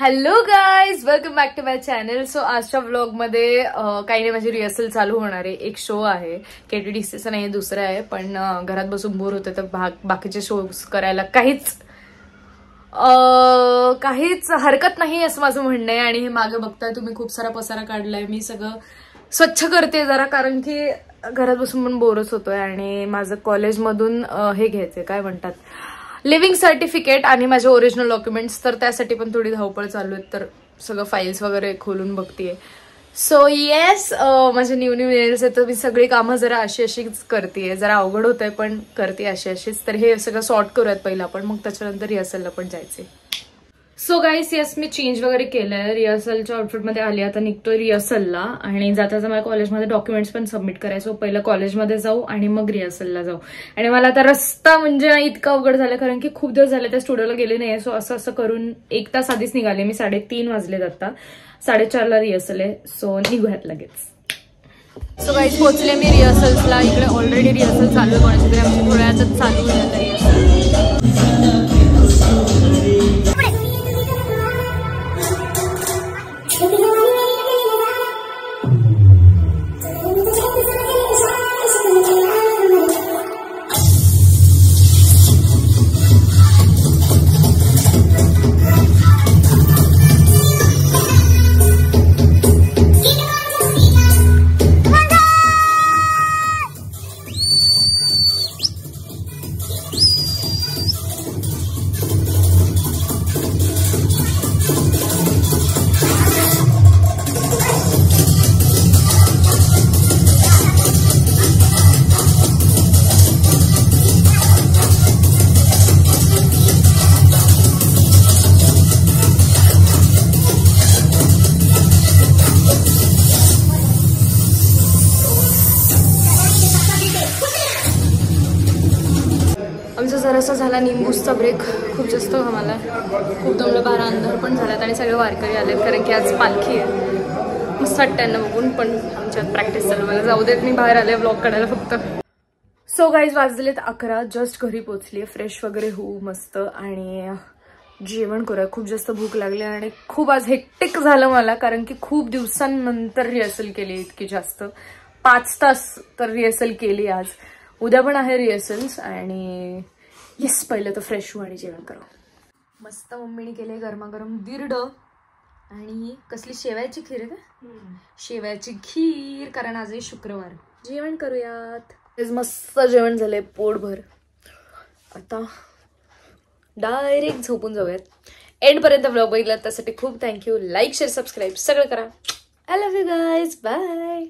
Hello guys, welcome back to my channel. So आजच्या व्लॉगमध्ये काही नाही, माझी रिहर्सल चालू होणार आहे. एक शो आहे KTDCचा, नाही दुसरा आहे, पण घरात बसून बोर होते तर बाकीचे शोज करायला काहीच हरकत नाही असं माझं म्हणणं आहे. आणि हे मागे बघताय तुम्ही, खूप सारा पसारा काढलाय. मी सगळं स्वच्छ करते जरा, कारण की घरात बसून पण बोरच होतोय. आणि माझं कॉलेजमधून हे घ्यायचंय, काय म्हणतात, लिव्हिंग सर्टिफिकेट आणि माझे ओरिजिनल डॉक्युमेंट्स. तर त्यासाठी पण थोडी धावपळ चालू आहे, तर सगळं फाईल्स वगैरे खोलून बघतेय. सो येस, माझे न्यू नेल्स आहेत, तर मी सगळी कामं जरा अशीच करतेय. जरा अवघड होत आहे, पण करते अशीच. तर हे सगळं सॉर्ट करूयात पहिलं आपण, मग त्याच्यानंतर रिहर्सलला पण जायचंय. सो गाईस, येस, मी चेंज वगैरे केलंय. रिहर्सलच्या आउटफिटमध्ये आली, आता निघतोय रिहर्सलला. आणि जाता मला कॉलेजमध्ये डॉक्युमेंट्स पण सबमिट करायचं. पहिलं कॉलेजमध्ये जाऊ आणि मग रिहर्सलला जाऊ. आणि मला आता रस्ता म्हणजे इतका अवघड झाला, कारण की खूप दिवस झाले त्या स्टुडिओला गेले नाही. सो असं करून 1 तास आधीच निघाले मी. 3:30 वाजले, आता 4:30ला रिहर्सल आहे. सो निघूयात लगेच. सो गाईस, पोहोचले मी रिहर्सल्सला. इकडे ऑलरेडी रिहर्सल चालू आहे, कोणाची तरी आमची थोड्या वेळातच चालू होईल आता रिहर्सल. आमचा जरासा झाला निंबूसचा ब्रेक. खूप जास्त आम्हाला खूप दमलं, 12 अंधार पण झाल्यात आणि सगळे वारकरी आलेत, कारण की आज पालखी आहे. मस्त वाटतं त्यांना बघून, पण आमच्यात प्रॅक्टिस चालू. मला जाऊ देत, मी बाहेर आले व्लॉग काढायला फक्त. सो गाईज, वाजलेत 11. जस्ट घरी पोचली, फ्रेश वगैरे होऊ मस्त आणि जेवण करूया. खूप जास्त भूक लागली आणि खूप आज हेक्टिक झालं मला, कारण की खूप दिवसांनंतर रिहर्सल केली. इतकी जास्त 5 तास तर रिहर्सल केली आज. उद्या पण आहे रिहर्सल्स. आणि येस, पहिलं तर फ्रेश होऊ आणि जेवण करू. मस्त मम्मीने केले गरमागरम दिरड आणि कसली शेवयाची खीर आहे का, शेवयाची खीर, कारण आज आहे शुक्रवार. जेवण करूयात. मस्त जेवण झालंय पोटभर. आता डायरेक्ट झोपून जाऊयात. एंड पर्यंत व्लॉग बघितला त्यासाठी खूप थँक्यू. लाईक, शेअर, सबस्क्राईब सगळं करा. I love you guys, bye.